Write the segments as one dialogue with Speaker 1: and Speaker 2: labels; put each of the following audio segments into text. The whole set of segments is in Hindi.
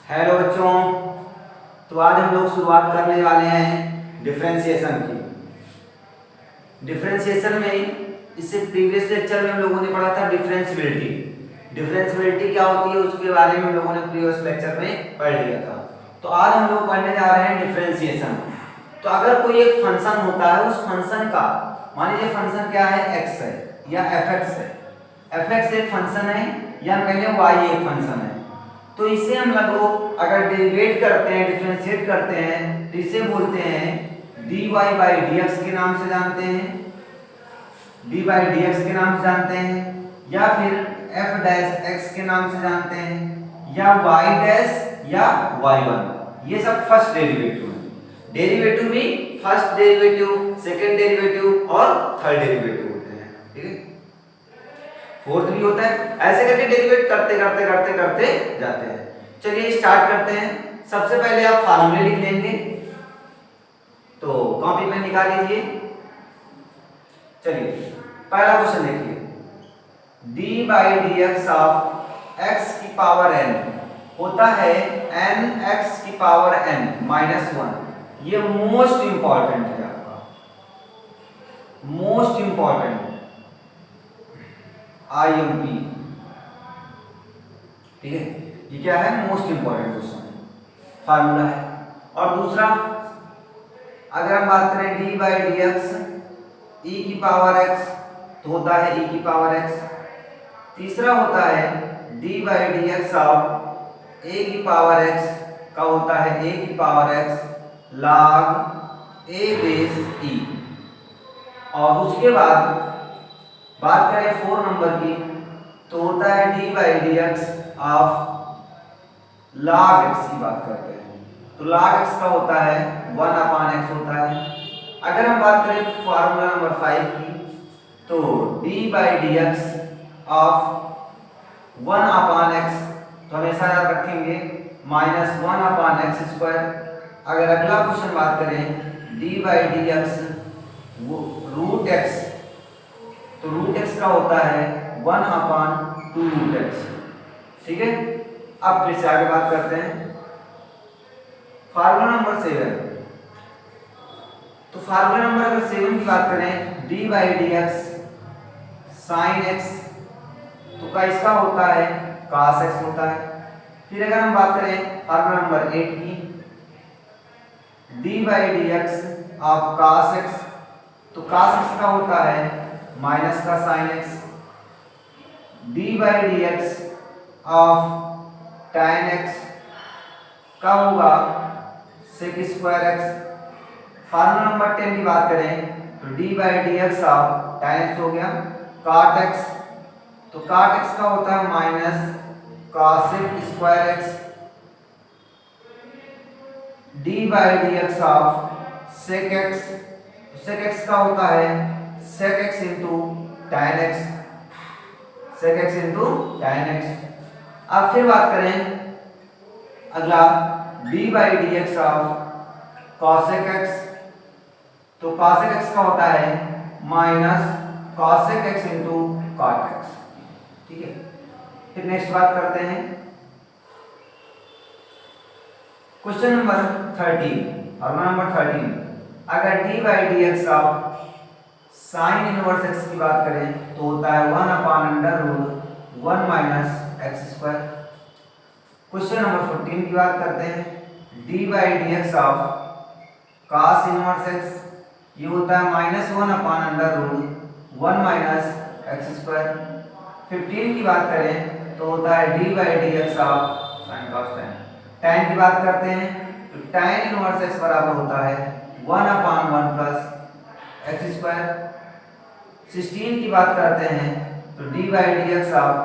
Speaker 1: हेलो बच्चों। तो आज हम लोग शुरुआत करने वाले हैं डिफरेंशिएशन की। डिफरेंशिएशन में इससे प्रीवियस लेक्चर में हम लोगों ने पढ़ा था डिफरेंशिएबिलिटी। डिफरेंशिएबिलिटी क्या होती है उसके बारे में हम लोगों ने प्रीवियस लेक्चर में पढ़ लिया था। तो आज हम लोग पढ़ने जा रहे हैं डिफरेंशिएशन। तो अगर कोई एक फंक्शन होता है, उस फंक्शन का मान लीजिए फंक्शन क्या है, एक्स है या एफ एक्स है। एफ एक्स एक फंक्शन है या हम कहेंगे वाई एक फंक्शन है। तो इसे हम लोग अगर डेरिवेट करते हैं, डिफरेंशिएट करते हैं, तो इसे बोलते हैं dy बाई dx के नाम से जानते हैं, dy बाई dx के नाम से जानते हैं, या फिर f डैश x के नाम से जानते हैं, या y डैश या y1। ये सब फर्स्ट डेरिवेटिव है। डेरिवेटिव भी फर्स्ट डेरिवेटिव, सेकंड डेरिवेटिव और थर्ड डेरिवेटिव होते हैं, ठीक है। फोर्थ भी होता है। ऐसे करके डेरिवेट करते करते करते करते जाते हैं। चलिए स्टार्ट करते हैं। सबसे पहले आप फार्मूले लिख लेंगे, तो कॉपी में निकाल लीजिए। चलिए पहला क्वेश्चन देखिए, D by d x of x की पावर एन होता है एन एक्स की पावर एन माइनस वन। ये मोस्ट इंपॉर्टेंट है आपका, मोस्ट इंपॉर्टेंट IMP, ठीक है। ये क्या है, मोस्ट इंपॉर्टेंट क्वेश्चन फार्मूला है। और दूसरा अगर हम बात करें डी बाई डी एक्स ई की पावर एक्स तो होता है ई की पावर एक्स। तीसरा होता है d by d x of a की पावर एक्स का होता है ए की power x log a base e. और उसके बाद बात करें 4 नंबर की, तो होता है d by d x of log x की बात करते हैं, तो log x का होता है 1/x होता है। अगर हम बात करें फार्मूला नंबर 5 की, तो d by d x of 1/x तो हमेशा याद रखेंगे माइनस 1/x स्क्वायर। अगर अगला क्वेश्चन बात करें d by d x root x, तो रूट एक्स का होता है 1/2 रूट एक्स, ठीक है। अब फिर से आगे बात करते हैं फार्मूला नंबर 7। तो फार्मूला नंबर अगर 7 की बात करें d by d x sine x, तो का इसका होता है cos एक्स होता है। फिर अगर हम बात करें फार्मूला नंबर 8 की, D by d x of cos x, तो cos एक्स का होता है माइनस का sine x. D by d x of tan x का होगा sec square x. Formula number 10 की बात करें तो d by d x of tan x हो गया cot एक्स, तो cot एक्स का होता है minus cosec square x. D by d x of sec x, sec x का होता है sec x into tan x, sec x into tan x. अब फिर बात करें अगला D by d x of cosec x, तो cosec एक्स का होता है minus cosec x into cot x, ठीक है। फिर नेक्स्ट बात करते हैं क्वेश्चन नंबर 13 और नंबर 13। अगर D by d x of sine inverse x की बात करें तो होता है 1/√1 minus x square. Question number 14 की बात करते हैं D by d x of cos inverse x, ये होता है माइनस 1/√1 माइनस एक्स स्क्वायर। 15 की बात करें तो होता है d by d x of sine cos tan। tan की बात करते हैं तो tan इनवर्स एक्स बराबर होता है 1/1 प्लस एक्स स्क्वायर। 16 की बात करते हैं तो d by d x of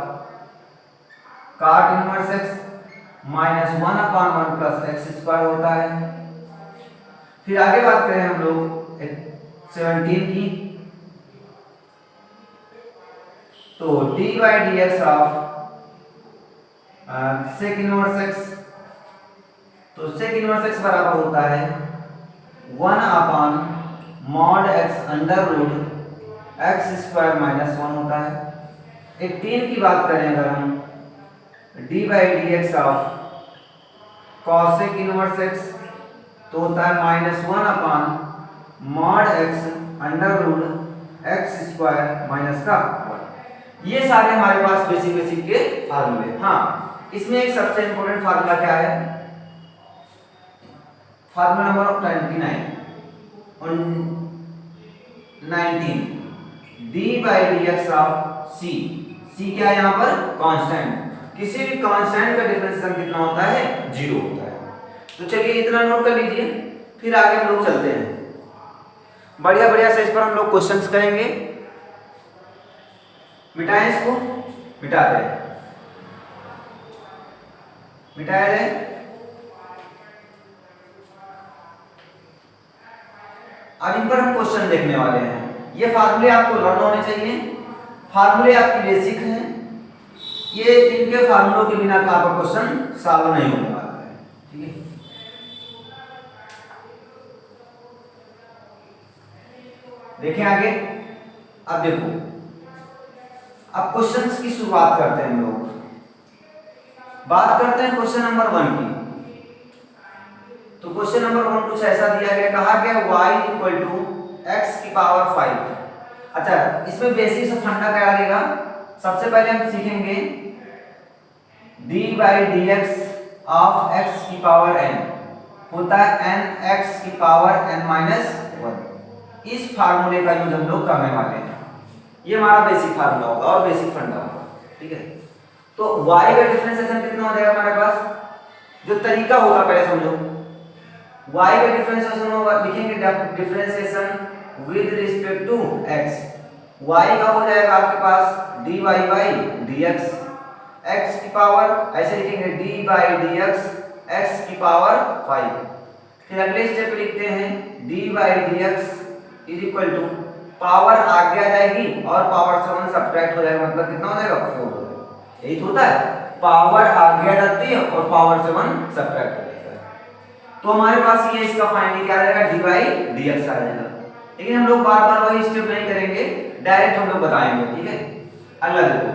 Speaker 1: cot inverse x minus 1/1 plus x square होता है। फिर आगे बात करें हम लोग 17 की, तो d by d x of sec inverse x, तो सेक इनवर्स एक्स बराबर होता है 1/mod x under root x square minus 1 होता है। 18 की बात करें अगर हम d by d x of cosec inverse x तो होता है -1 upon mod x under root x square minus का 1। ये सारे हमारे पास बेसिक के फार्मूले। हाँ, इसमें एक सबसे इंपॉर्टेंट फार्मूला क्या है, फार्मूला नंबर 29 और 19 d/dx ऑफ c। c क्या है यहाँ पर, कांस्टेंट। किसी भी कांस्टेंट का डिफरेंशिएशन कितना होता है, 0 होता है। तो चलिए इतना नोट कर लीजिए, फिर आगे हम लोग चलते हैं। बढ़िया से इस पर हम लोग क्वेश्चंस करेंगे। मिटाएं इसको, मिटाते हैं, मिटाया जाए। अब इन पर हम क्वेश्चन देखने वाले हैं। ये फार्मूले आपको लर्न होने चाहिए, फार्मूले आपकी बेसिक हैं। ये इनके फार्मूलों के बिना का आपका क्वेश्चन सॉल्व नहीं होने वाला है, ठीक है। देखें आगे। अब देखो, अब क्वेश्चंस की शुरुआत करते हैं हम लोग। बात करते हैं क्वेश्चन नंबर 1 की। तो क्वेश्चन नंबर 1 कुछ ऐसा दिया गया, कहा गया y इक्वल टू x की पावर 5। अच्छा, इसमें बेसिक से फंडा क्या रहेगा, सबसे पहले हम सीखेंगे d/dx ऑफ x की पावर n होता है n x की पावर n माइनस 1। इस फार्मूले का यूज हम लोग करने वाले हैं। ये हमारा बेसिक फार्मूला होगा और बेसिक फंडा होगा, ठीक है। तो y का डिफरेंशिएशन कितना हो जाएगा हमारे पास, जो तरीका होगा पहले समझो। y का डिफरेंशिएशन होगा, लिखेंगे differentiation with respect to x। y का हो जाएगा आपके पास dy/dx x की पावर, ऐसे लिखेंगे d/dx x की पावर 5। फिर अगले स्टेप पे लिखते हैं d/dx is equal to power आगे आ जाएगी और पावर से 1 सब्ट्रैक्ट हो जाएगा, मतलब कितना हो जाएगा, 4 हो जाएगा। यही तो होता है, पावर आगे आ जाती है और पावर से 1 सब्ट्रैक्ट हो जाता है। तो हमारे पास ये इसका फाइनली क्या आ जाएगा, d/dx आ जाएगा। लेकिन हम लोग बार-बार वही स्टेप नहीं करेंगे, डायरेक्ट हम लोग बताएंगे, ठीक है। अगला देखो,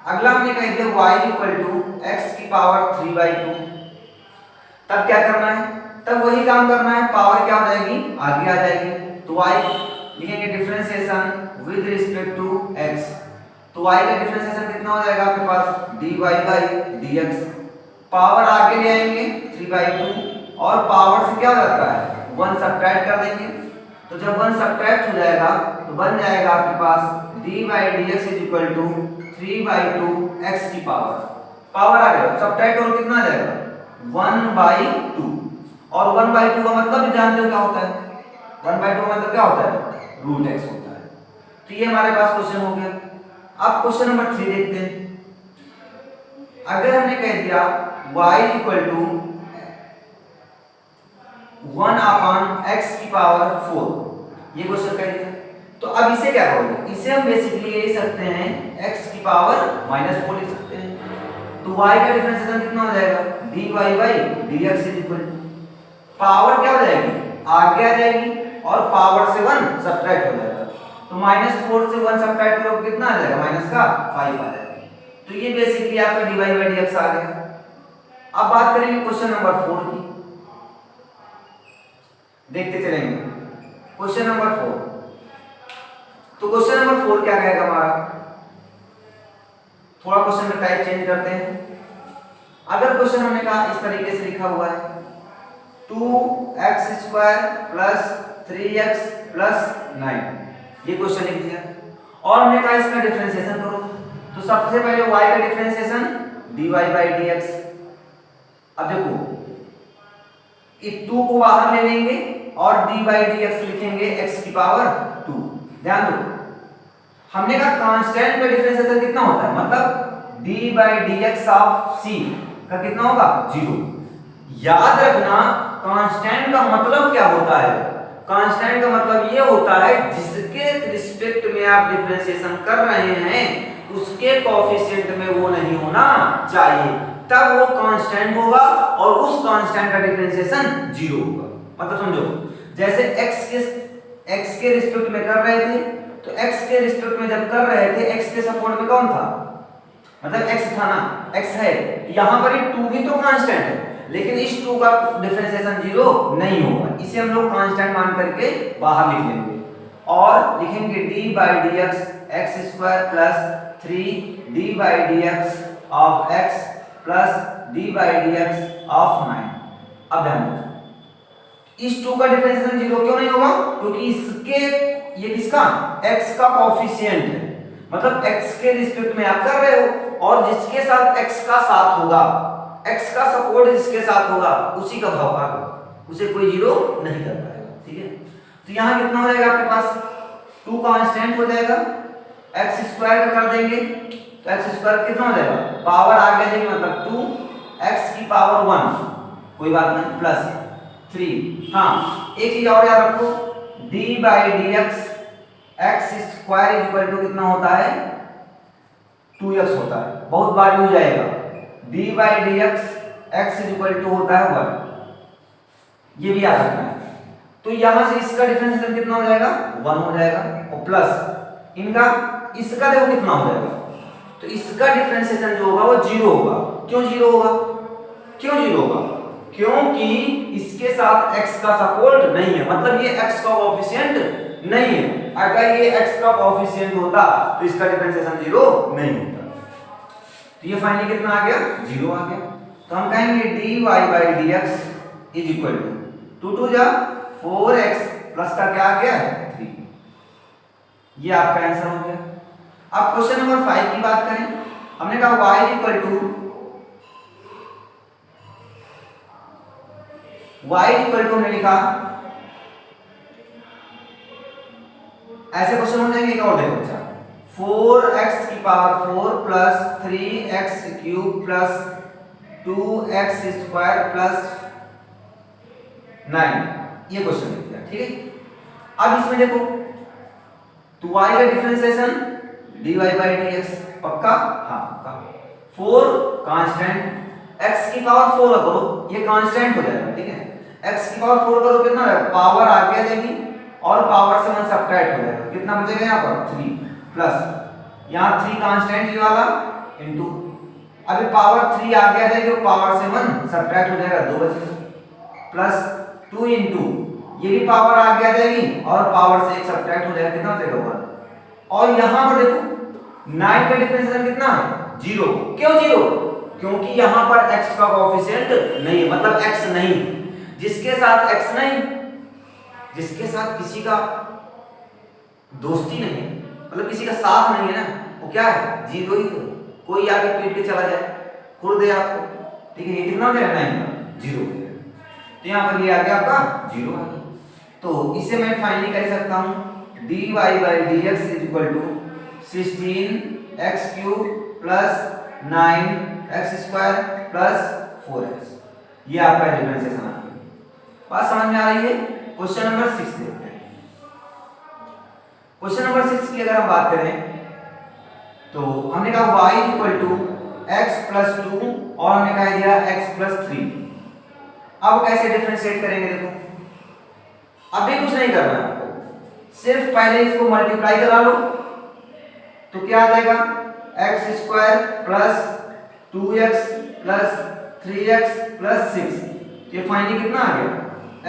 Speaker 1: अगला हमने कह दिया y इक्वल टू x की पावर 3/2। तब क्या करना है, तब वही काम करना है, पावर क्या हो जाएगी, आगे आ जाएगी। तो y लिखेंगे differentiation with respect to x। तो y का डिफरेंशिएशन कितना हो जाएगा आपके पास, dy/dx। पावर आगे ले आएंगे 3/2 और पावर से क्या हो जाता है, 1 सब्ट्रैक्ट कर देंगे। तो जब 1 सब्ट्रैक्ट हो जाएगा तो बन जाएगा आपके पास d/dx is equal to 3/2 x की पावर। पावर आ गया, सब्ट्रैक्ट और कितना आ जाएगा, 1/2। और 1/2 का मतलब भी जानते हो क्या होता है, 1/2 का मतलब क्या होता है, √x होता है। तो ये हमारे पास क्वेश्चन हो गया। अब क्वेश्चन नंबर 3 देखते हैं। अगर हमने कह दिया y इक्वल टू 1/x की पावर 4, ये क्वेश्चन कह दिया। तो अब इसे क्या करोगे, इसे हम बेसिकली ले सकते हैं x की पावर -4 लिख सकते हैं। तो y का डिफरेंशिएशन कितना हो जाएगा, dy/dx is equal to power क्या हो जाएगी, आगे आ जाएगी और पावर से 1 सब्ट्रैक्ट हो जाएगा। तो -4 से 1 सब्ट्रैक्ट करोगे कितना आ जाएगा, -5 आ जाएगा। तो ये बेसिकली आपका dy/dx आ गया। अब बात करेंगे क्वेश्चन नंबर 4 की, देखते चलेंगे। क्वेश्चन नंबर 4, तो क्वेश्चन नंबर 4 क्या कहेगा हमारा, थोड़ा क्वेश्चन का टाइप चेंज करते हैं। अगर क्वेश्चन हमने कहा इस तरीके से लिखा हुआ है 2x² प्लस 3x प्लस 9, ये क्वेश्चन लिख दिया और हमने कहा इसका डिफरेंशिएशन करो। तो सबसे पहले y का डिफरेंशिएशन dy/dx। अब देखो, इस 2 को बाहर ले लेंगे और d/dx लिखेंगे x की पावर 2। ध्यान दो, हमने कहा कांस्टेंट का डिफरेंशिएशन कितना होता है, मतलब d/dx ऑफ c का कितना होगा, 0। याद रखना कांस्टेंट का मतलब क्या होता है, कांस्टेंट का मतलब ये होता है जिसके रिस्पेक्ट में आप डिफरेंशिएशन कर रहे हैं उसके कोएफिशिएंट में वो नहीं होना चाहिए, तब वो कांस्टेंट होगा और उस कांस्टेंट का डिफरेंशिएशन 0 होगा। मतलब समझो, जैसे x के रिस्पेक्ट में कर रहे थे, तो x के रिस्पेक्ट में जब कर रहे थे x के सपोर्ट में कौन था, मतलब x था ना, x है। यहां पर ये 2 भी तो कांस्टेंट है, लेकिन इस 2 का डिफरेंशिएशन 0 नहीं होगा, इसे हम लोग कांस्टेंट मान करके बाहर लिख लेंगे और लिखेंगे D by d x x square plus 3 D by d x of x plus D by d x of 9। अब ध्यान दो, इस 2 का डिफरेंशिएशन 0 क्यों नहीं होगा? क्योंकि इसके ये किसका x का कोएफिशिएंट है, मतलब x के रिस्पेक्ट में आप कर रहे हो और जिसके साथ x का साथ होगा, x का सपोर्ट जिसके साथ होगा उसी का भाग होगा, उसे कोई 0 नहीं कर पाएगा। ठीक है, तो यहाँ कितना हो जाएगा आपके पास 2 कांस्टेंट हो जाएगा, x स्क्वायर कर देंगे तो x स्क्वायर कितना हो जाएगा, पावर आगे देंगे मतलब 2 x की पावर 1, कोई बात नहीं, प्लस 3। हाँ, एक चीज और याद रखो, d by d x x square equal to कितना होता है 2x होता है, बहुत बार यूज आएगा। d by d x x equal to होता है 1, ये भी याद रखना है। तो यहां से इसका डिफरेंशिएशन कितना हो जाएगा 1 हो जाएगा और प्लस इनका इसका देखो कितना हो जाएगा, तो इसका डिफरेंशिएशन जो होगा वो 0 होगा। क्यों 0 होगा? क्यों 0 होगा? क्योंकि इसके साथ x का सपोर्ट नहीं है, मतलब ये x का कोएफिशिएंट नहीं है। अगर ये x का कोएफिशिएंट होता तो इसका डिफरेंशिएशन 0 नहीं होता। तो ये फाइनली कितना आ गया 0 आ गया। तो हम कहेंगे dy by dx is equal to 2 जा 4x प्लस का क्या आ गया 3। ये आपका आंसर हो गया। अब क्वेश्चन नंबर 5 की बात करें, हमने कहा y इक्वल टू हमने लिखा, ऐसे क्वेश्चन हो जाएंगे। क्या और देखो, अच्छा 4x की power 4 plus 3x cube plus 2x square plus 9, ये क्वेश्चन लिख दिया। ठीक है, अब इसमें देखो तो y का डिफरेंशिएशन dy बाई dx पक्का, हाँ पक्का। 4 कांस्टेंट, x की पावर 4 करो, ये कांस्टेंट हो जाएगा। ठीक है, x की पावर 4 करो कितना है, पावर आगे देगी और पावर से 1 सब्ट्रैक्ट हो जाएगा, कितना बचेगा यहाँ पर 3 प्लस यहाँ 3 कांस्टेंट ये वाला इनटू, अभी पावर 3 आगे आ जाएगी और पावर से 1 सब्ट्रैक्ट हो जाएगा, 2 बचेगा प्लस 2 इनटू ये भी पावर आगे आ जाएगी और पावर से 1 सब्ट्रैक्ट हो जाएगा, कितना बचेगा 1। और यहाँ पर देखो 9 का डिफरेंशिएशन कितना है 0। क्यों 0? क्योंकि यहाँ पर x का कोएफिशिएंट नहीं है, मतलब x नहीं, जिसके साथ x नहीं, जिसके साथ किसी का दोस्ती नहीं है, मतलब किसी का साथ नहीं है ना, वो क्या है 0 ही। तो कोई आगे पीट के चला जाए खुर दे आपको, ठीक है, ये कितना हो जाएगा 9 का 0 हो जाएगा। तो यहाँ पर ये आ गया आपका 0 आ गया। तो इसे मैं फाइनली कर सकता हूँ dy by dx is equal to 16x cube plus 9x square plus 4x। ये आपका डिफरेंशिएशन आ गया। बात समझ में आ रही है? क्वेश्चन नंबर 6 देखते हैं। क्वेश्चन नंबर 6 की अगर हम बात करें तो हमने कहा y equal to x plus 2 और हमने कहा दिया x प्लस 3। अब कैसे डिफरेंशिएट करेंगे? देखो अभी कुछ नहीं करना है आपको, सिर्फ पहले इसको मल्टीप्लाई करा लो तो क्या आ जाएगा x square plus 2x plus 3x plus 6। ये फाइनली कितना आ गया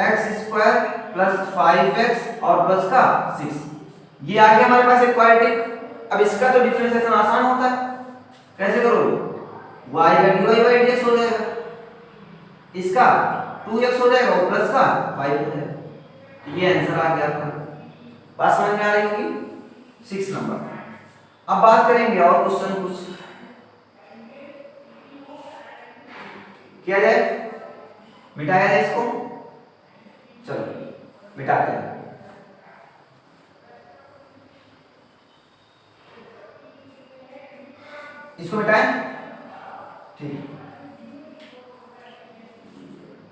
Speaker 1: x स्क्वायर प्लस 5x और प्लस का 6। ये आ गया हमारे पास इक्वालिटी। अब इसका तो डिफरेंशिएशन आसान होता है, कैसे करोगे? y का dy बाई dx हो जाएगा, इसका 2x हो जाएगा और प्लस का 5 हो जाएगा। ये आंसर आ गया आपका। बात समझ में आ रही होगी 6 नंबर। अब बात करेंगे और क्वेश्चन कुछ किया जाए, मिटाया जाए इसको। चलो मिटाते हैं। इसको मिटाएं, ठीक।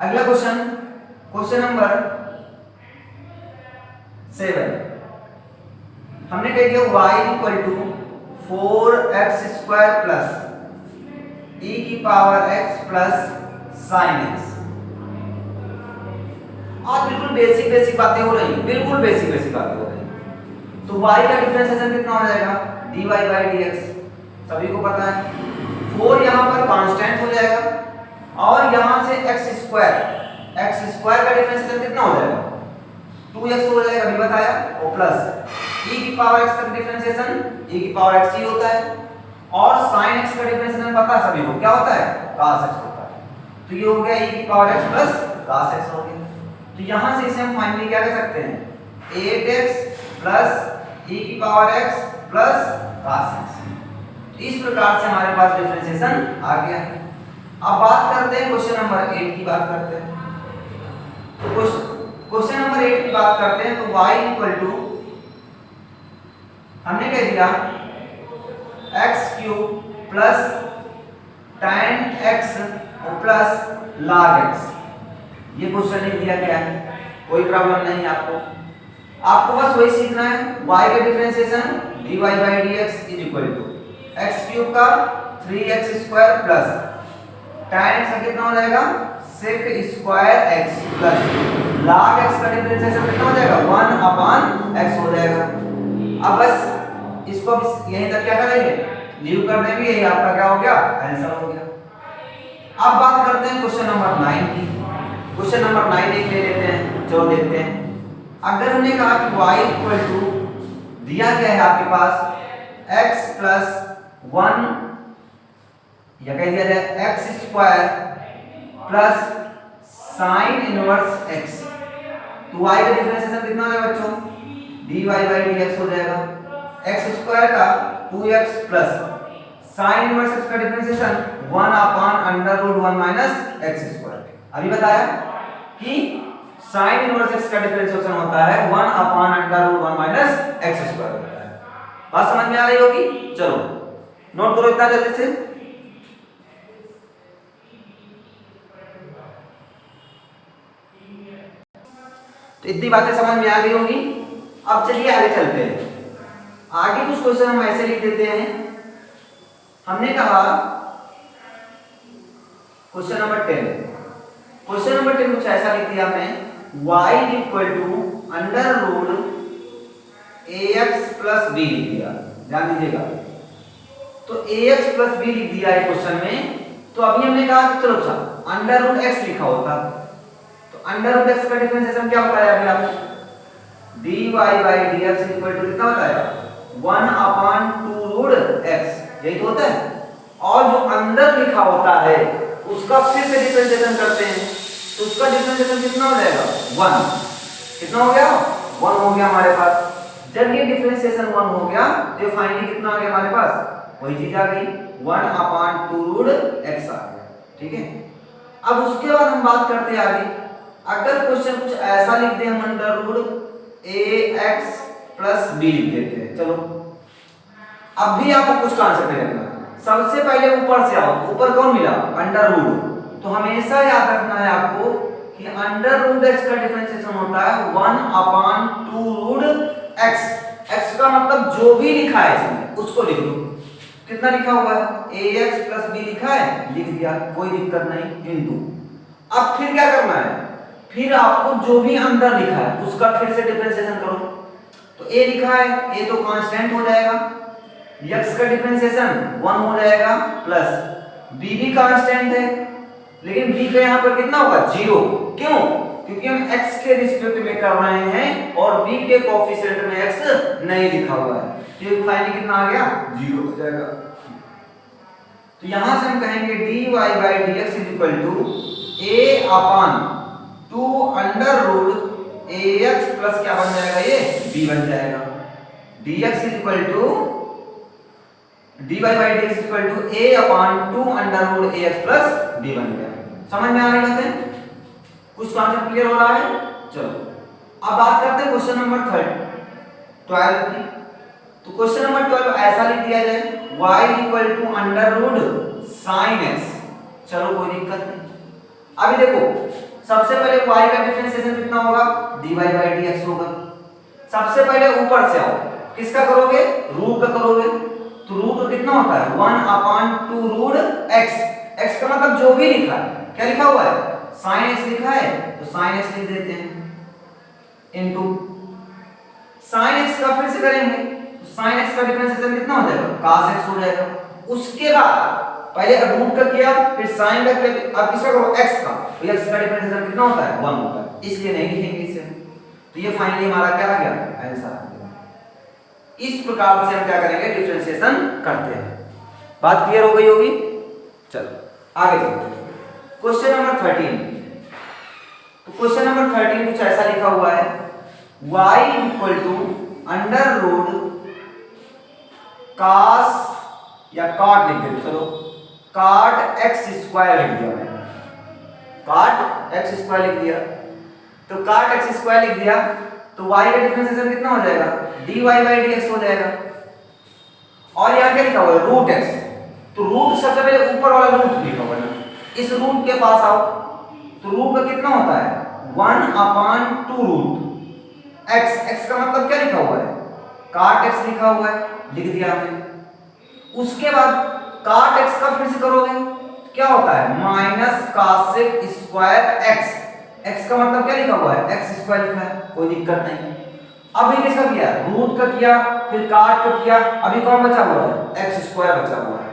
Speaker 1: अगला क्वेश्चन, क्वेश्चन नंबर 7। हमने कह दिया y equal to 4x square plus e की power x plus sine x। आज बिल्कुल बेसिक बातें हो रही हैं, बिल्कुल बेसिक बातें हो रही हैं। तो y का डिफरेंशिएशन कितना हो जाएगा dy बाई dx, सभी को पता है। 4 यहाँ पर कांस्टेंट हो जाएगा और यहाँ से x प्लस e की पावर x का डिफरेंशिएशन e की पावर x ही होता है, और sin x का डिफरेंशिएशन पता है सभी को क्या होता है, cos x होता है। तो ये हो गया e की power x plus cos x हो गया। तो यहां से इसे हम फाइनली क्या कह सकते हैं, 8x प्लस e की power x plus cos x। तो इस प्रकार से हमारे पास डिफरेंशिएशन आ गया है। अब बात करते हैं क्वेश्चन नंबर 8 की बात करते हैं। तो क्वेश्चन नंबर 8 की बात करते हैं। तो y इक्वल टू हमने कह दिया x cube plus tan x plus log x, ये क्वेश्चन लिख दिया गया है, कोई प्रॉब्लम नहीं है आपको बस वही सीखना है। y का differentiation dy by dx is equal to x cube का 3x square plus tan x का कितना हो जाएगा sec square x plus log x का डिफरेंशिएशन कितना हो जाएगा 1 अपान x हो जाएगा। अब बस इसको यहीं तक क्या करेंगे, लीव कर देंगे, यही आपका क्या हो गया, आंसर हो गया। अब बात करते हैं क्वेश्चन नंबर 9 की। क्वेश्चन नंबर 9 एक ले लेते हैं, चलो देखते हैं। अगर हमने कहा कि y इक्वल टू दिया गया है आपके पास x प्लस 1 या कह दिया जाए x square plus sine inverse x, तो y का डिफरेंशिएशन कितना हो जाएगा बच्चों, dy बाई dx हो जाएगा। x स्क्वायर का 2x plus sine inverse x का differentiation 1 upon under root 1 minus x square. अभी बताया कि साइन इनवर्स x का डिफरेंशिएशन होता है 1 upon under root 1 minus x square होता है। बात समझ में आ रही होगी, चलो नोट करो इतना जल्दी से। तो इतनी बातें समझ में आ गई होगी। अब चलिए आगे चलते हैं। आगे कुछ क्वेश्चन हम ऐसे लिख देते हैं। हमने कहा क्वेश्चन नंबर 10, क्वेश्चन नंबर 10 कुछ ऐसा लिख दिया हमने, y equal to under root ax plus b लिख दिया, ध्यान दीजिएगा। तो ax प्लस b लिख दिया है क्वेश्चन में। तो अभी हमने कहा चलो अच्छा अंडर रूट x लिखा होता, तो अंडर रूट x का डिफरेंशिएशन क्या बताया अभी आपको, dy by dx equal to कितना बताया 1 अपान 2 रूट x, यही तो होता है। और जो अंदर लिखा होता है उसका फिर से डिफरेंशिएशन करते हैं, तो उसका डिफरेंशिएशन कितना हो जाएगा 1, कितना हो गया 1 हो गया हमारे पास। जब ये डिफरेंशिएशन 1 हो गया तो फाइनली कितना आ गया हमारे पास, वही चीज आ गई 1 अपान 2 रूट x आ गया, ठीक है। अब उसके बाद हम बात करते हैं आगे। अगर क्वेश्चन कुछ ऐसा लिख दे हम under root ax plus b लिख देते हैं, चलो अब भी आपको कुछ कॉन्सेप्ट नहीं रखना। सबसे पहले ऊपर से आओ, ऊपर कौन मिला अंडर रूट, तो हमेशा याद रखना है आपको कि अंडर रूट x का डिफरेंशिएशन होता है 1 अपान 2 रूट x। x का मतलब जो भी लिखा है इसमें उसको लिख दो। कितना लिखा हुआ है ax प्लस b लिखा है, लिख दिया, कोई दिक्कत नहीं, इनटू। अब फिर क्या करना है, फिर आपको जो भी अंदर लिखा है उसका फिर से डिफरेंशिएशन करो। तो a लिखा है, a तो कांस्टेंट हो जाएगा, x का डिफरेंशिएशन 1 हो जाएगा प्लस b भी कांस्टेंट है, लेकिन b का यहां पर कितना होगा 0, क्यों, क्योंकि हम x के रिस्पेक्ट में कर रहे हैं और b के कोएफिशिएंट में x नहीं लिखा हुआ है, तो फाइनली कितना आ गया 0 हो जाएगा। तो यहां से हम कहेंगे dy by dx is equal to a upon 2 under root ax plus क्या बन जाएगा, ये b बन जाएगा। dx is equal to dy by dx is equal to a upon 2 under root ax plus b बन गया। समझ में आ रही बात है, कुछ कॉन्सेप्ट क्लियर हो रहा है। चलो अब बात करते हैं क्वेश्चन नंबर 12 की। तो क्वेश्चन नंबर 12 ऐसा लिख दिया जाए y equal to under root sine x, चलो कोई दिक्कत नहीं। अभी देखो सबसे पहले y का डिफरेंशिएशन कितना होगा, dy बाई dx होगा। सबसे पहले ऊपर से आओ, किसका करोगे, रूट का करोगे, तो रूट कितना होता है 1 अपान 2 रूट x। x का मतलब जो भी लिखा है, क्या लिखा हुआ है sin x लिखा है, तो sin x लिख देते हैं इनटू sin x का फिर से करेंगे, तो sin x का डिफरेंशिएशन कितना हो जाएगा cos x हो जाएगा। उसके बाद पहले रूट का किया, फिर sin का किया, अब किसका करो x का, तो x का डिफरेंशिएशन कितना होता है 1 होता है, इसलिए नहीं लिखेंगे इसे। तो ये फाइनली हमारा क्या आ गया आंसर। इस प्रकार से हम क्या करेंगे, डिफरेंशिएशन करते हैं। बात क्लियर हो गई होगी। चलो आगे चलते हैं। Question number 13। तो क्वेश्चन नंबर 13 कुछ ऐसा लिखा हुआ है, y equal to under root cos या cot लिख देते, चलो cot x स्क्वायर लिख दिया मैंने, cot x स्क्वायर लिख दिया। तो cot x स्क्वायर लिख दिया तो y का डिफरेंशिएशन कितना हो जाएगा, dy बाई dx हो जाएगा। और यहाँ क्या लिखा हुआ है, रूट x। तो रूट सबसे पहले ऊपर वाला रूट लिखा हुआ है, इस रूट के पास आओ तो रूट का कितना होता है 1/2 रूट x। x का मतलब क्या लिखा हुआ है, cot x लिखा हुआ है, लिख दिया हमने। उसके बाद cot x का फिर से करोगे तो क्या होता है minus cosec square x। x का मतलब क्या लिखा हुआ है, x स्क्वायर लिखा है, कोई दिक्कत नहीं। अभी किसका किया, रूट का किया, फिर cot का किया, अभी कौन बचा हुआ है, x स्क्वायर बचा हुआ है।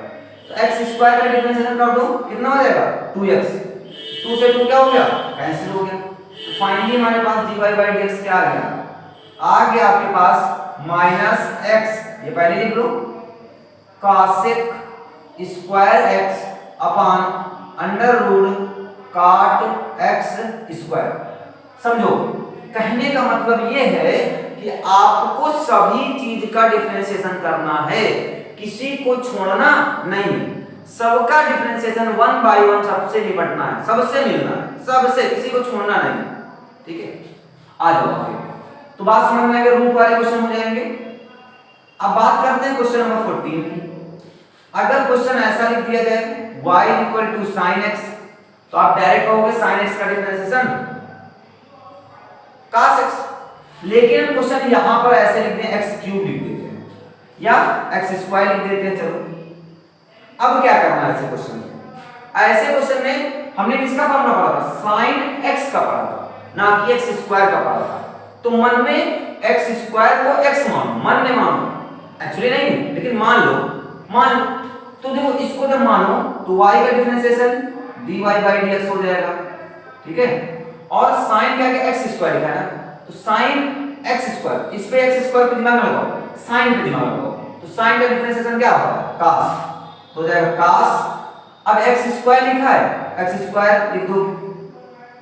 Speaker 1: तो x स्क्वायर का डिफरेंशिएशन कर दो, कितना हो जाएगा 2x। 2 से 2 क्या हो गया, कैंसिल हो गया। तो फाइनली हमारे पास dy बाई dx क्या आ गया, आ गया आपके पास माइनस x, ये पहले लिख लो, cosec square x upon under root cot x square. समझो, कहने का मतलब ये है कि आपको सभी चीज का डिफरेंशिएशन करना है, किसी को छोड़ना नहीं, सबका डिफरेंशिएशन 1 बाय 1 सबसे निपटना है, सबसे मिलना है, सबसे, किसी को छोड़ना नहीं। ठीक है, आ जाओ आगे। तो बात समझ में आ गई, रूट वाले क्वेश्चन हो जाएंगे। अब बात करते हैं क्वेश्चन नंबर 14 की। अगर क्वेश्चन ऐसा लिख दिया जाए y equal to sine x, तो आप डायरेक्ट कहोगे साइन x का डिफरेंशिएशन cos x। लेकिन क्वेश्चन यहां पर ऐसे लिखते हैं x क्यूब लिख देते हैं या x स्क्वायर लिख देते हैं। चलो अब क्या करना है ऐसे क्वेश्चन में, ऐसे क्वेश्चन में हमने किसका फॉर्मूला पढ़ा था, साइन x का पढ़ा था, ना कि x स्क्वायर का पढ़ा था। तो मन में x स्क्वायर को x मानो, मन में मानो, एक्चुअली नहीं लेकिन मान लो, मान। तो देखो इसको जब मानो तो y का डिफरेंशिएशन dy बाई dx हो जाएगा। ठीक है, और साइन क्या है, x स्क्वायर लिखा है ना, तो साइन x स्क्वायर, इस पे x स्क्वायर पे दिमाग लगाओ, साइन पे दिमाग लगाओ, तो साइन का डिफरेंशिएशन क्या होगा, cos, तो हो जाएगा cos। अब x स्क्वायर लिखा है, x स्क्वायर लिख दो,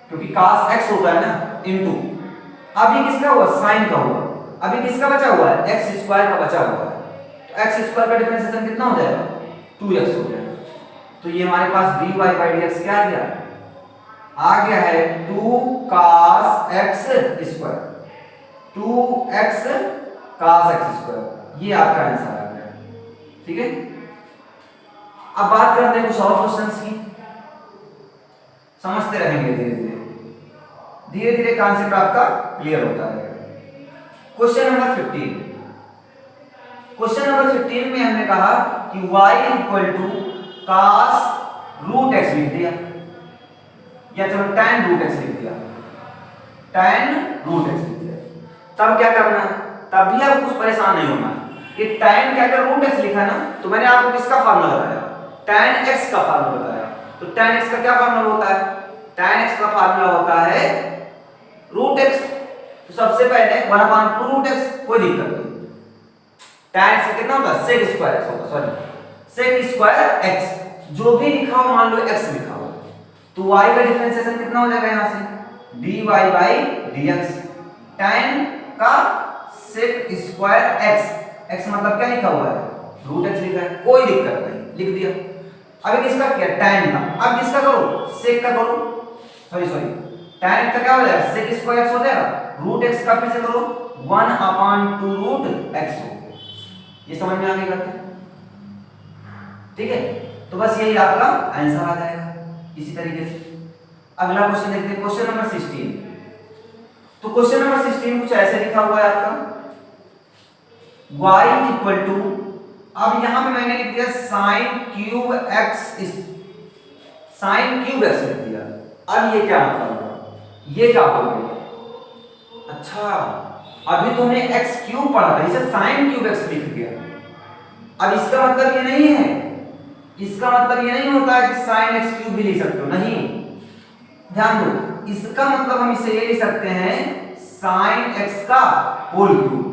Speaker 1: क्योंकि cos x होता है ना, इनटू, अभी किसका हुआ, साइन का हुआ, अभी किसका बचा हुआ है, x स्क्वायर का बचा हुआ है। तो x स्क्वायर का डिफरेंशिएशन कितना हो जाएगा, 2x हो जाएगा। तो ये हमारे पास dy बाई dx क्या आ गया, आ गया है 2 cos x square, 2x cos x square, ये आपका आंसर आ गया। ठीक है, अब बात करते हैं कुछ और क्वेश्चंस की, समझते रहेंगे धीरे धीरे, धीरे धीरे कॉन्सेप्ट आपका क्लियर होता है। Question number 15। क्वेश्चन नंबर 15 में हमने कहा कि y equal to cos root x लिख दिया, या चलो tan रूट x लिख दिया, tan रूट x लिख दिया। तब क्या करना है, तब भी आपको कुछ परेशान नहीं होना है। ये tan क्या कर रूट x लिखा ना, तो मैंने आपको किसका फार्मूला बताया, tan x का फार्मूला बताया। तो tan x का क्या फार्मूला होता है, tan x का फार्मूला होता है रूट x। तो सबसे पहले 1/2 रूट x, कोई दिक्कत नहीं। tan x कितना होता है, sec स्क्वायर x होता, सॉरी sec स्क्वायर x, जो भी लिखा हो मान लो x लिखा हो, तो y का डिफरेंशिएशन कितना हो जाएगा यहां से dy बाई dx, tan का sec स्क्वायर x, x मतलब क्या लिखा हुआ है, रूट x लिखा है, कोई दिक्कत नहीं, लिख दिया। अभी किसका किया, tan का, अब किसका करो, sec का करो, सॉरी tan का क्या हो जाएगा, sec स्क्वायर x हो जाएगा, रूट x का फिर से करो 1/2 रूट x हो। ये समझ में आ गई बात, ठीक है। तो बस यही आपका आंसर आ जाएगा इसी तरीके से। अगला क्वेश्चन देखते हैं, क्वेश्चन नंबर 16। तो क्वेश्चन नंबर 16 कुछ ऐसे लिखा हुआ है आपका, y इक्वल टू, अब यहां पे मैंने लिख दिया sin cube x, sin cube x लिख दिया। अब ये क्या मतलब हुआ, ये क्या हो गया, अच्छा अभी तो हमने x क्यूब पढ़ा था, इसे sin क्यूब x लिख दिया। अब इसका मतलब ये नहीं है, इसका मतलब ये नहीं होता है कि sin x क्यूब भी लिख सकते हो, नहीं, ध्यान दो, इसका मतलब हम इसे ये लिख सकते हैं sin x का होल क्यूब।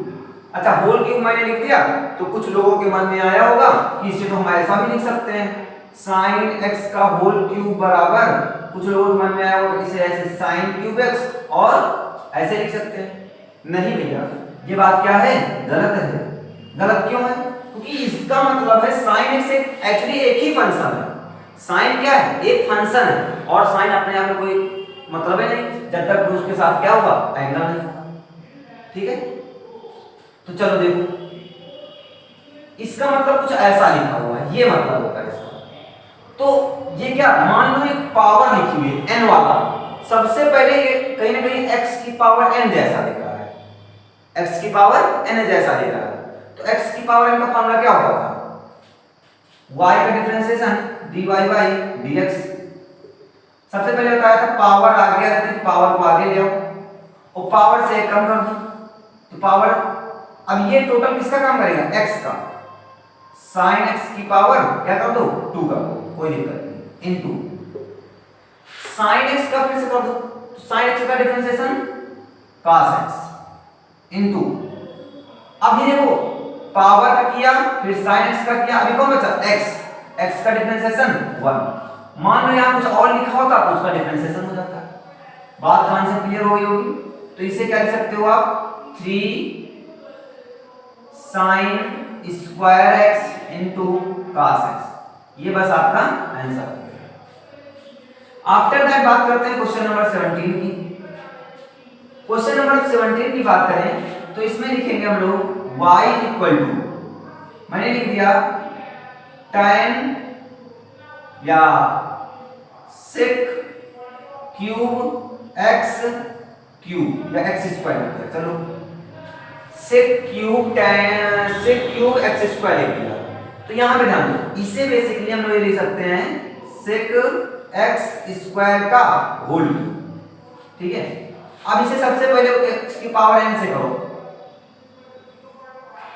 Speaker 1: अच्छा होल क्यूब मैंने लिख दिया तो कुछ लोगों के मन में आया होगा कि इसे तो हम ऐसा भी लिख सकते हैं, sin x का होल क्यूब बराबर, कुछ लोगों के मन में आया होगा इसे ऐसे sin क्यूब x और ऐसे लिख सकते हैं। नहीं भैया, ये बात क्या है, गलत है। गलत क्यों है? क्योंकि इसका मतलब है sin x एक्चुअली एक ही फंक्शन है। sin क्या है, एक फंक्शन है, और sin अपने आप में कोई मतलब है नहीं जब तक उसके साथ क्या होगा, एंगल नहीं होगा। ठीक है, तो चलो देखो, इसका मतलब कुछ ऐसा लिखा हुआ है, ये मतलब होता है इसका। तो ये क्या, मान लो एक पावर लिखी हुई है n वाला, सबसे पहले ये कहीं ना कहीं x की पावर n जैसा दिख रहा है, x की पावर n जैसा दिख रहा है। तो x की पावर n का फॉर्मूला क्या होता था, y का डिफरेंशिएशन dy by dx। सबसे पहले बताया था पावर आ गया तो पावर को आगे ले आओ और पावर से कम कर दो, तो पावर, अब ये टोटल किसका काम करेगा, x का, sin x की पावर क्या कर दो, 2 कर दो, कोई दिक्कत नहीं, इनटू sin x का फिर से कर दो, तो sin x का डिफरेंशिएशन cos x इनटू, अब ये देखो पावर का किया फिर sin x का किया, अभी कौन बचा, x, x का डिफरेंशिएशन 1। मान लो यहां कुछ और लिखा होता तो उसका डिफरेंशिएशन हो जाता। बात ध्यान से क्लियर हो गई होगी। तो इसे क्या लिख सकते हो आप, 3 sin square x into cos x, ये बस आपका आंसर है। आफ्टर दैट बात करते हैं क्वेश्चन नंबर 17 की। क्वेश्चन नंबर 17 की बात करें तो इसमें लिखेंगे हम लोग y इक्वल टू, मैंने लिख दिया tan या sec क्यूब x क्यूब या x स्क्वायर लिख दिया, चलो sec क्यूब x स्क्वायर लिख दिया। तो यहां पे ध्यान दो, इसे बेसिकली हम लोग ये लिख सकते हैं sec x स्क्वायर का होल क्यूब। ठीक है, अब इसे सबसे पहले x की पावर n से करो,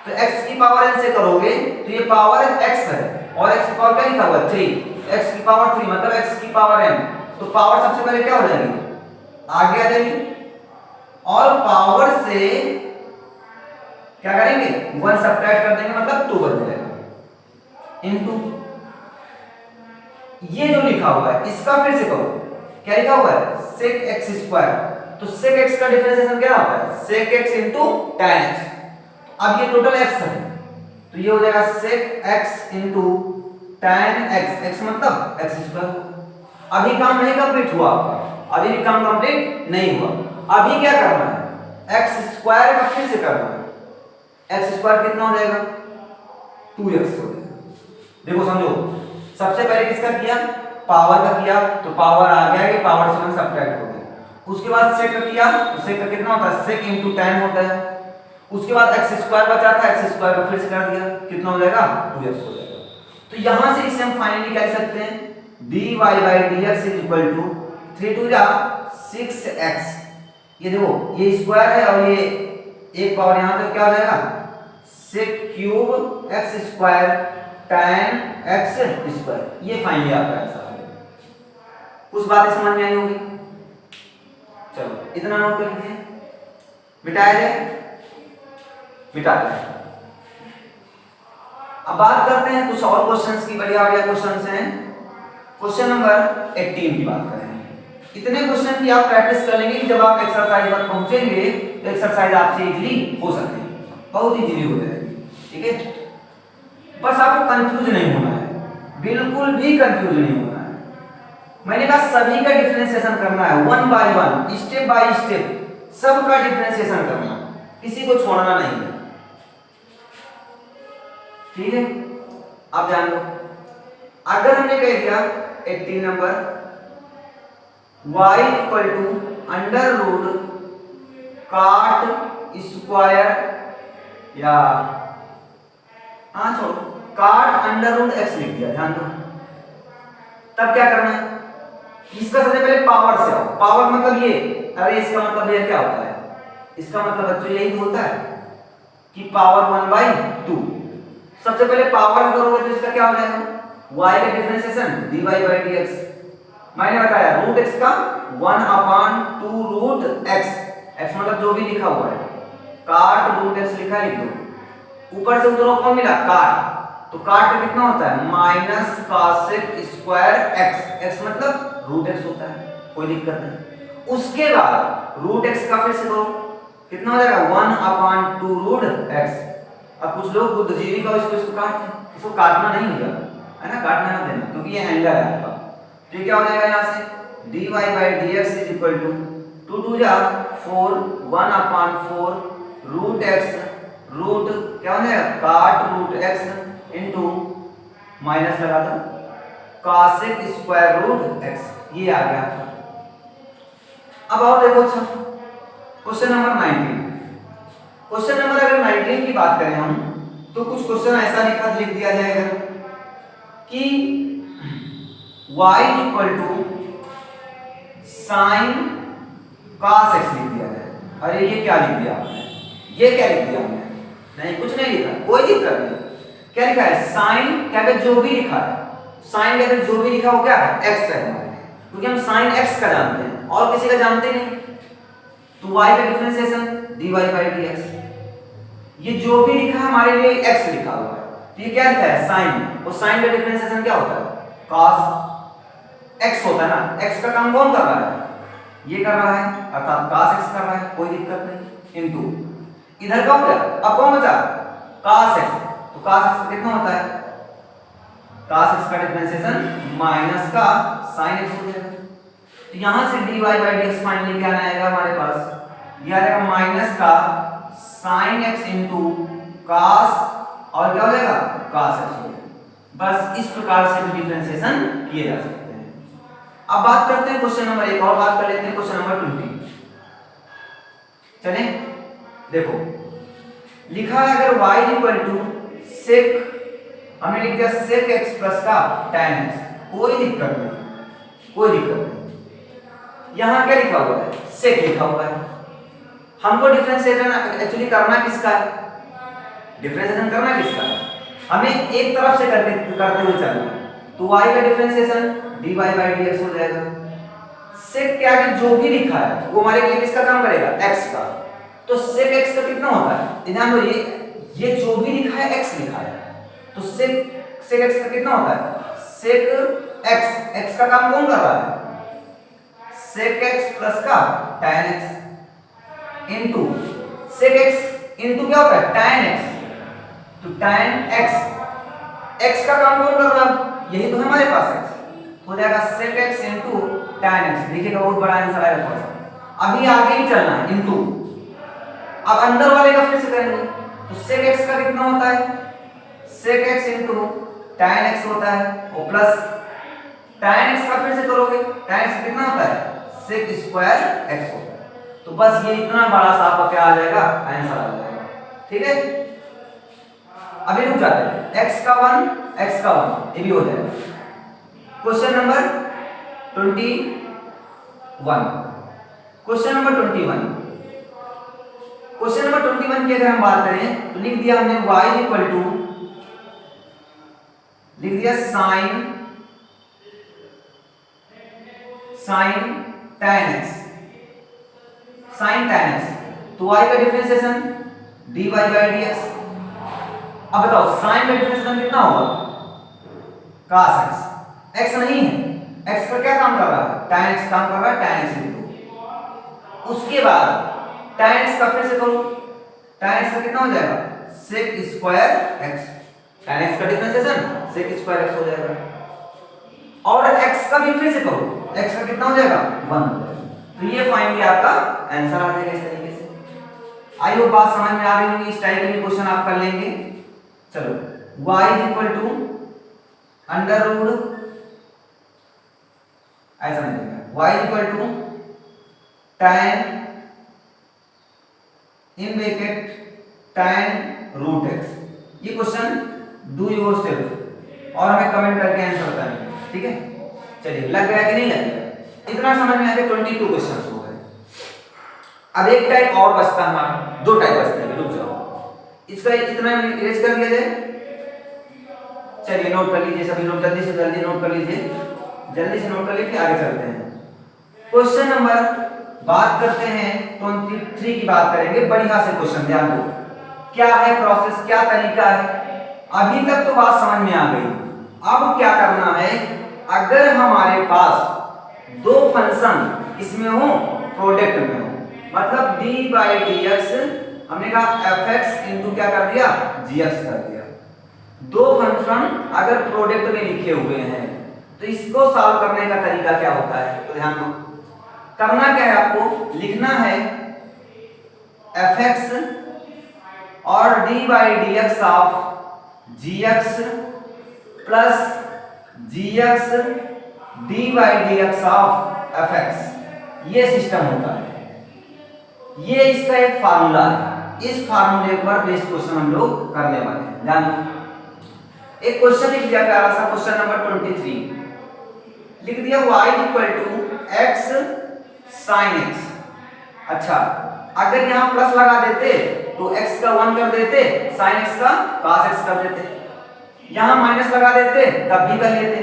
Speaker 1: तो x की पावर n से करोगे तो ये पावर x है और x की पावर क्या लिखा हुआ है, 3, x की पावर 3 मतलब x की पावर n, तो पावर सबसे पहले क्या हो जाएगी, आगे आ जाएगी, और पावर से क्या करेंगे, 1 सब्ट्रैक्ट कर देंगे मतलब 2 बन जाएगा, इनटू ये जो लिखा हुआ है इसका फिर से करो, क्या लिखा हुआ है, sec x स्क्वायर, तो sec x का डिफरेंशिएशन क्या होता है, sec x into tan x। अब ये टोटल x है तो ये हो जाएगा sec x into tan x, x मतलब x स्क्वायर। अभी काम नहीं कंप्लीट हुआ आपका, अभी भी काम कंप्लीट नहीं हुआ, अभी क्या करना है, x स्क्वायर का फिर से करना है, x स्क्वायर कितना हो जाएगा, 2x हो जाएगा। देखो समझो, सबसे पहले किसका किया, पावर का किया, तो पावर आ गया कि पावर से 1 सब्ट्रैक्ट हो गया। उसके बाद sec का किया तो sec का कितना होता है, sec इनटू tan होता है। उसके बाद x स्क्वायर बचा था, x स्क्वायर को फिर से कर दिया, कितना हो जाएगा, 2x हो जाएगा। तो यहां से इसे हम फाइनली क्या लिख सकते हैं, dy by dx is equal to 3 2 जा 6x। ये देखो ये स्क्वायर है और ये एक पावर यहां तक क्या हो जाएगा, sec cube x square tan x square, ये फाइनली आपका आंसर है। कुछ बातें समझ में आई होंगी, चलो इतना नोट कर लीजिए, मिटाया जाए, मिटा दें। अब बात करते हैं कुछ और क्वेश्चंस की, बढ़िया बढ़िया क्वेश्चंस हैं। क्वेश्चन नंबर 18 की बात करेंगे। इतने क्वेश्चन की आप प्रैक्टिस कर लेंगे कि जब आप एक्सरसाइज पर पहुंचेंगे तो एक्सरसाइज आपसे इजीली हो सकती है, बहुत इजीली हो जाएगी। ठीक है, बस आपको कंफ्यूज नहीं होना है, बिल्कुल भी कंफ्यूज नहीं होना है। मैंने कहा सभी का डिफरेंशिएशन करना है, 1 बाय 1 स्टेप बाय स्टेप सबका डिफरेंशिएशन करना, किसी को छोड़ना नहीं है। ठीक है, आप जान लो, अगर हमने कह दिया 18 number y equal to under root cot square या छोड़ो काट अंडर रूट x लिख दिया, ध्यान दो। तब क्या करना है, इसका सबसे पहले पावर से आओ, पावर मतलब ये, अरे इसका मतलब ये क्या होता है, इसका मतलब बच्चों यही होता है कि पावर 1/2। सबसे पहले पावर करोगे तो इसका क्या हो जाएगा, y का डिफरेंशिएशन dy by dx। मैंने बताया रूट x का 1/2 रूट x, x मतलब जो भी लिखा हुआ है, काट रूट एक्स लिखा है, लिख दो। ऊपर से दोनों कौन मिला, काट, तो काट का कितना होता है minus cosec square x, x मतलब रूट एक्स होता है, कोई दिक्कत नहीं। उसके बाद रूट एक्स का फिर से दो, कितना हो जाएगा 1/2 रूट एक्स। अब कुछ लोग बुद्धिजीवी का इसको काटते हैं, इसको काटना नहीं होगा, है ना, काटना ना देना, क्योंकि ये एंगल है आपका। तो ये क्या हो जाएगा यहाँ से dy by dx is equal to 2 2 जा 4 1/4 रूट एक्स, रूट क्या हो जाएगा काट रूट एक्स इनटू माइनस लगा दो कॉसेक स्क्वायर रूट एक्स, ये आ गया। अब और देखो, अच्छा क्वेश्चन नंबर 19। क्वेश्चन नंबर अगर 19 की बात करें हम, तो कुछ क्वेश्चन ऐसा लिख दिया जाएगा कि y equal to sine cos x लिख दिया जाए। अरे ये क्या लिख दिया आपने, ये क्या लिख दिया हमने, नहीं कुछ नहीं लिखा, कोई दिक्कत नहीं। क्या लिखा है साइन, क्या है जो भी लिखा है साइन, क्या है जो भी लिखा वो क्या है x है हमारे, क्योंकि हम साइन x का जानते हैं और किसी का जानते नहीं। तो y का डिफरेंशिएशन dy by dx, ये जो भी लिखा है हमारे लिए x लिखा हुआ है, तो ये क्या लिखा है साइन, और साइन का डिफरेंशिएशन क्या होता है cos x होता है ना। x का काम कौन कर रहा है, ये कर रहा है, अर्थात cos x कर रहा है, कोई दिक्कत नहीं। इनटू इधर का हो गया, अब कौन बचा cos x, तो cos x कितना होता है cos x का डिफरेंशिएशन माइनस का sin x हो जाएगा। तो यहां से dy by dx फाइनली क्या आएगा हमारे पास, ये आ जाएगा माइनस का sin x इनटू cos, और क्या हो जाएगा cos x हो जाएगा। बस इस प्रकार से भी डिफरेंशिएशन किए जा सकते हैं। अब बात करते हैं क्वेश्चन नंबर 1, और बात कर लेते हैं क्वेश्चन नंबर 20। चलें, देखो लिखा है अगर y इक्वल टू सेक, हमने लिख दिया सेक x प्लस का tan x, कोई दिक्कत नहीं, कोई दिक्कत नहीं। यहां क्या लिखा हुआ है सेक लिखा हुआ है, हमको डिफरेंशिएशन एक्चुअली करना किसका है, डिफरेंशिएशन करना किसका है, हमें एक तरफ से करते हुए चलना है। तो y का डिफरेंशिएशन dy by dx हो जाएगा। सेक क्या है जो भी लिखा है वो हमारे लिए किसका काम करेगा x का, तो सेक x का कितना होता है, ध्यान दो ये जो भी लिखा है x लिखा है, तो सेक x का कितना होता है सेक x का काम कौन कर रहा है सेक x प्लस का tan x इनटू सेक x इनटू क्या होता है tan x, तो tan x का काम कौन कर रहा है, यही तो है हमारे पास x, हो जाएगा sec x into tan x। देखिएगा बहुत बड़ा आंसर आएगा थोड़ा सा, अभी आगे ही चलना है इनटू, अब अंदर वाले का फिर से करेंगे, तो sec x का कितना होता है sec x into tan x होता है, और प्लस tan x का फिर से करोगे, tan x कितना होता है sec स्क्वायर x होता है। तो बस ये इतना बड़ा सा आपका क्या आ जाएगा आंसर आ जाएगा, ठीक है। अभी रुक जाते हैं, x का 1 ये भी हो जाएगा। Question number 21, question number 21, question number 21 की अगर हम बात करें तो लिख दिया हमने y इक्वल टू, लिख दिया sine tan x, sine tan x, तो y का डिफरेंशिएशन dy by dx। अब बताओ साइन का डिफरेंशिएशन कितना होगा cos x, x नहीं है, x का क्या काम कर रहा है tan x काम कर रहा है, tan x इनटू, उसके बाद tan x का फिर से करो, tan x का कितना हो जाएगा sec square x, tan x का डिफरेंशिएशन sec स्क्वायर x हो जाएगा, और x का भी फिर से करो, x का कितना हो जाएगा 1 हो जाएगा। तो ये फाइनली आपका आंसर आ जाएगा इस तरीके से। आई होप बात समझ में आ रही होगी, इस टाइप के क्वेश्चन आप कर लेंगे। चलो y equal to under root, ऐसा नहीं देगा, y equal to tan in bracket tan root x, ये क्वेश्चन डू योर सेल्फ और हमें कमेंट करके आंसर बताएंगे, ठीक है। चलिए लग गया कि नहीं लग गया, इतना समझ में आ गया, 22 क्वेश्चन हो गए। अब एक टाइप और बचता हमारा, 2 टाइप बचते हैं, रुक जाओ, इसका इतना इरेज कर दिया जाए। चलिए नोट कर लीजिए सभी लोग, जल्दी से जल्दी नोट कर लीजिए, जल्दी से नोट कर लीजिए, आगे चलते हैं। क्वेश्चन नंबर बात करते हैं 23 की बात करेंगे। बढ़िया से क्वेश्चन ध्यान दो, क्या है प्रोसेस, क्या तरीका है। अभी तक तो बात समझ में आ गई। अब क्या करना है, अगर हमारे पास दो फंक्शन इसमें हो, प्रोडक्ट में हो, मतलब डी बाई डी एक्स, हमने कहा एफ एक्स इंटू क्या कर दिया, जी एक्स कर दिया। दो फंक्शन अगर प्रोडक्ट में लिखे हुए हैं तो इसको सॉल्व करने का तरीका क्या होता है, तो ध्यान दो। करना क्या है, आपको लिखना है एफ एक्स और d by d x of g x plus g x d by d x of f x, ये सिस्टम होता है। ये इसका एक फार्मूला है। इस फार्मूले पर बेस्ड क्वेश्चन हम लोग करने वाले हैं। ध्यान दो, एक क्वेश्चन लिख दिया प्यारा सा, क्वेश्चन नंबर 23 लिख दिया y equal to x sine x. अच्छा, अगर यहां प्लस लगा देते तो x का 1 कर देते, sin x का cos x कर देते, यहां माइनस लगा देते तब भी कर लेते।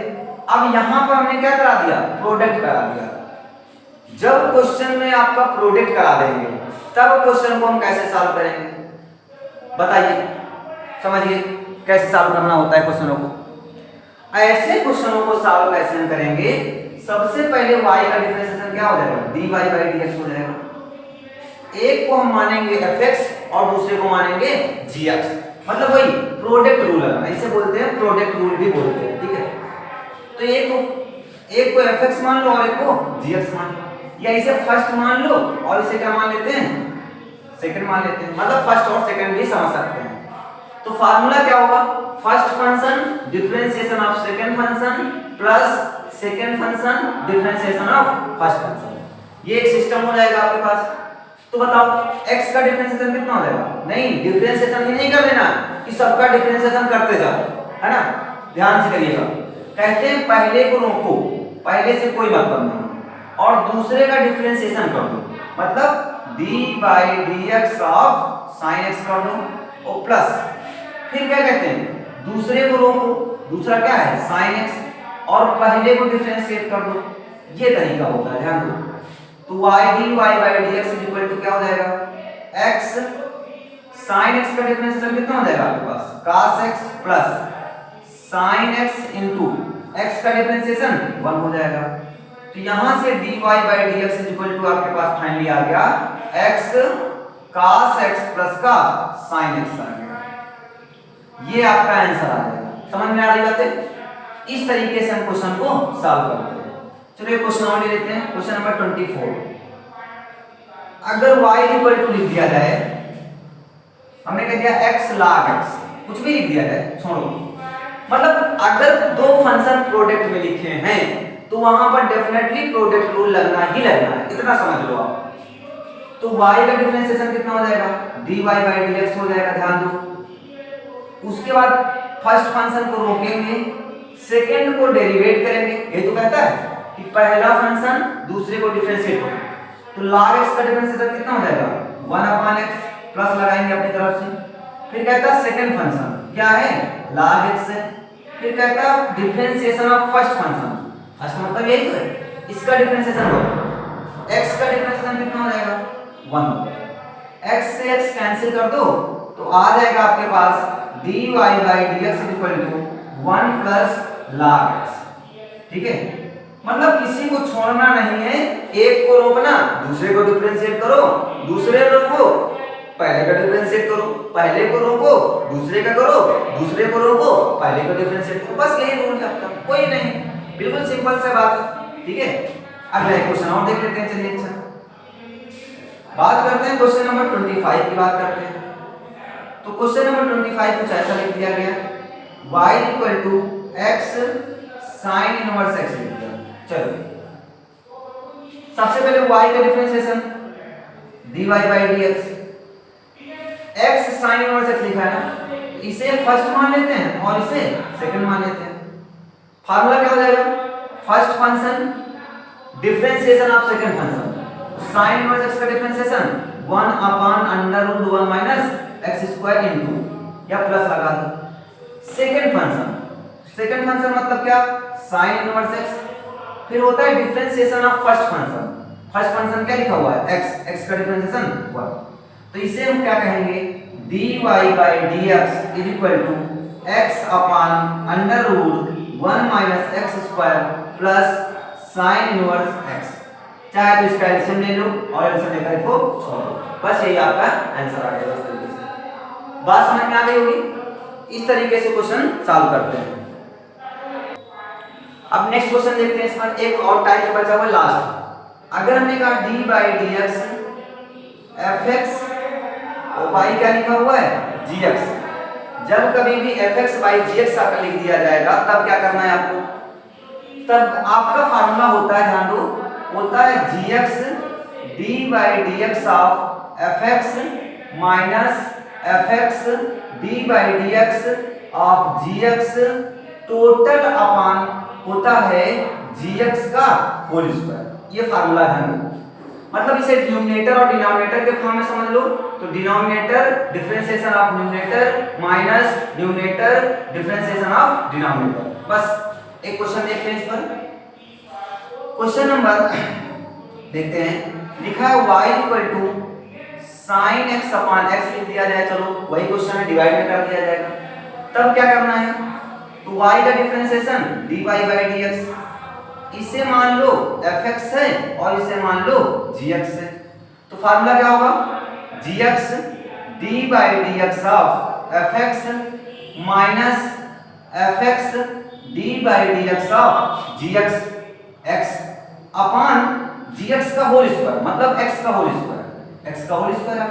Speaker 1: अब यहां पर हमने क्या करा दिया, प्रोडक्ट करा दिया। जब क्वेश्चन में आपका प्रोडक्ट करा देंगे तब क्वेश्चन को हम कैसे सॉल्व करेंगे, बताइए, समझिए कैसे सॉल्व करना होता है क्वेश्चनों को। ऐसे क्वेश्चनों को सॉल्व कैसे हम करेंगे, सबसे पहले y का डिफरेंशिएशन क्या हो जाएगा, dy बाई dx हो जाएगा। एक को हम मानेंगे fx और दूसरे को मानेंगे gx, मतलब वही प्रोडक्ट रूल है, इसे बोलते हैं प्रोडक्ट रूल भी बोलते हैं, ठीक है। तो एक को fx मान लो और एक को gx मान लो, या इसे फर्स्ट मान लो और इसे क्या मान लेते हैं, सेकंड मान लेते हैं, मतलब फर्स्ट और सेकंड भी समझ सकते हैं। तो फार्मूला क्या होगा, first function differentiation of second function plus second function differentiation of first function, ये एक सिस्टम हो जाएगा आपके पास। तो बताओ x का डिफरेंशिएशन कितना हो जाएगा, नहीं डिफरेंशिएशन ही नहीं कर लेना कि सबका डिफरेंशिएशन करते जाओ, है ना, ध्यान से करिएगा। कहते हैं पहले को रोको, पहले से कोई मतलब नहीं, और दूसरे का डिफरेंशिएशन कर दो, मतलब d by d x of sine x कर दो और प्लस, फिर क्या कहते हैं दूसरे को रोको, दूसरा क्या है साइन एक्स, और पहले को डिफरेंशिएट कर दो, ये तरीका होता है, ध्यान दो। तो y dy by dx equal to क्या हो जाएगा, x sin x का डिफरेंशिएशन कितना हो जाएगा आपके पास, cos x plus sin x into x का डिफरेंशिएशन 1 हो जाएगा। तो यहां से dy by dx equal to आपके पास फाइनली आ गया x cos x प्लस का sin x आ गया। ये आपका आंसर आ जाएगा। समझ में आ रही बातें? इस तरीके से हम क्वेश्चन को सॉल्व करते हैं। चलिए क्वेश्चन और ले लेते हैं, क्वेश्चन नंबर 24। अगर y इक्वल टू लिख दिया जाए, हमने कह दिया x log x, कुछ भी लिख दिया जाए छोड़ो, मतलब अगर दो फंक्शन प्रोडक्ट में लिखे हैं तो वहां पर डेफिनेटली प्रोडक्ट रूल लगना ही लगना है, इतना समझ लो आप। तो y का डिफरेंशिएशन कितना हो जाएगा, dy बाई dx हो जाएगा, ध्यान दो। उसके बाद फर्स्ट फंक्शन को रोकेंगे, सेकंड को डेरिवेट करेंगे, ये तो कहता है कि पहला फंक्शन दूसरे को डिफरेंशिएट होगा। तो log x का डिफरेंशिएशन कितना हो जाएगा, 1/x प्लस लगाएंगे अपनी तरफ से, फिर कहता है सेकंड फंक्शन क्या है log x है, फिर कहता है differentiation of first function, first मतलब यही तो है, इसका डिफरेंशिएशन होगा, x का डिफरेंशिएशन कितना हो जाएगा 1, x से x कैंसिल कर दो तो आ जाएगा आपके पास dy by dx equal to 1 plus log x, ठीक है। मतलब किसी को छोड़ना नहीं है, एक को रोकना, दूसरे को डिफरेंशिएट करो, दूसरे रोको, पहले का डिफरेंशिएट करो, पहले को रोको, दूसरे का करो, दूसरे को रोको, पहले को डिफरेंशिएट करो, बस यही रूल है आपका, कोई नहीं, बिल्कुल सिंपल सा बात है, ठीक है। अगला क्वेश्चन और देख लेते हैं, चलिए। अच्छा बात करते हैं क्वेश्चन नंबर 25 की बात करते हैं। तो क्वेश्चन नंबर 25 कुछ ऐसा लिख दिया गया, y equal to x sin inverse x लिख दिया। चलो सबसे पहले y का differentiation dy by dx, x sin inverse x लिखा है ना, इसे फर्स्ट मान लेते हैं और इसे सेकंड मान लेते हैं। फार्मूला क्या हो जाएगा, first function differentiation of second function, sin inverse x का differentiation 1/√1 minus x square into, या प्लस लगा दो सेकंड फंक्शन, सेकंड फंक्शन मतलब क्या sin इनवर्स x, फिर होता है differentiation of first function, first function क्या लिखा हुआ है x, x का डिफरेंशिएशन 1, तो इसे हम क्या कहेंगे dy by dx is equal to x upon under root 1 minus x square plus sine inverse x, चाहे तो इसका एलसीएम ले लो और एलसीएम लेकर इसको छोड़ दो, बस यही आपका आंसर आ गया। इस तरीके से बात समझ में आ गई होगी। इस तरीके से क्वेश्चन सॉल्व करते हैं। अब नेक्स्ट क्वेश्चन देखते हैं। इसमें एक और टाइप बचा हुआ है लास्ट। अगर हमने कहा d by d x f x और वाई क्या लिखा हुआ है जी एक्स, जब कभी भी f x by g x आकर लिख दिया जाएगा तब क्या करना है आपको, तब आपका फार्मूला होता है, ध्यान दो, होता है g x d by d x of f x minus f x d by d x of g x total upon होता है जी एक्स का होल स्क्वायर। ये फार्मूला ध्यान दो, मतलब इसे डिनोमिनेटर और डिनोमिनेटर के फॉर्म में समझ लो, तो denominator differentiation of numerator minus numerator differentiation of denominator. बस एक क्वेश्चन देखते हैं इस पर। क्वेश्चन नंबर देखते हैं, लिखा है y equal to sine x upon x लिख दिया जाए, चलो वही क्वेश्चन है, डिवाइड में कर दिया जाएगा। तब क्या करना है, तो y का डिफरेंशिएशन dy बाई dx, इसे मान लो fx है और इसे मान लो gx है, तो फार्मूला क्या होगा gx d by dx of fx minus fx d by dx of gx x upon gx का होल स्क्वायर, मतलब x का होल स्क्वायर, x का होल स्क्वायर।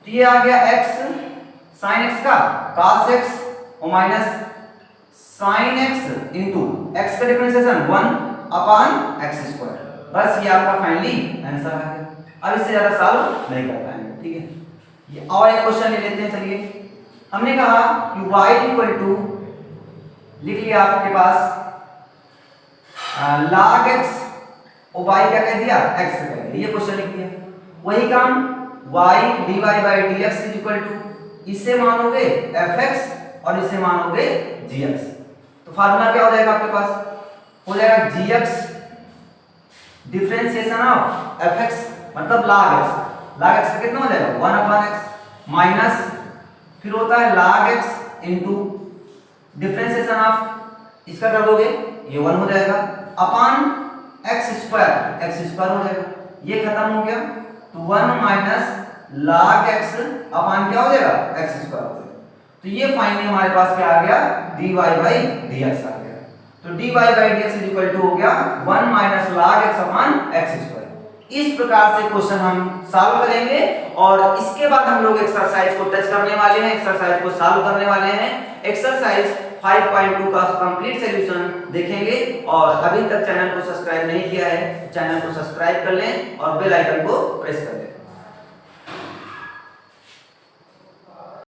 Speaker 1: तो ये आ गया x sin x का cos x और minus sin x into x का डिफरेंशिएशन 1 अपॉन x स्क्वायर। बस ये आपका फाइनली आंसर आ गया। अब इससे ज्यादा सॉल्व नहीं कर पाएंगे, ठीक है। ये और एक क्वेश्चन ले लेते हैं। चलिए, हमने कहा कि y इक्वल टू लिख लिया आपके पास log x और y क्या कह दिया x कह दिया, ये क्वेश्चन लिख दिया। वही काम y dy by dx is equal to इसे मानोगे fx और इसे मानोगे gx, तो फार्मूला क्या हो जाएगा आपके पास, हो जाएगा gx डिफरेंशिएशन ऑफ fx मतलब log x, log x का कितना हो जाएगा 1 अपॉन x माइनस फिर होता है log x into differentiation of इसका कर दोगे ये 1 हो जाएगा अपॉन x स्क्वायर हो जाएगा, ये खत्म हो गया, तो 1 माइनस log x अपॉन क्या हो जाएगा x स्क्वायर हो जाएगा। तो ये फाइनली हमारे पास क्या आ गया dy बाई dx आ गया, तो dy by dx is equal to हो गया 1 minus log x upon x square. इस प्रकार से क्वेश्चन हम सॉल्व करेंगे और इसके बाद हम लोग एक्सरसाइज को टच करने वाले हैं, एक्सरसाइज को सॉल्व करने वाले हैं। एक्सरसाइज 5.2 का कंप्लीट सॉल्यूशन देखेंगे और अभी तक चैनल को सब्सक्राइब नहीं किया है, चैनल को सब्सक्राइब कर लें और बेल आइकन को प्रेस कर लें।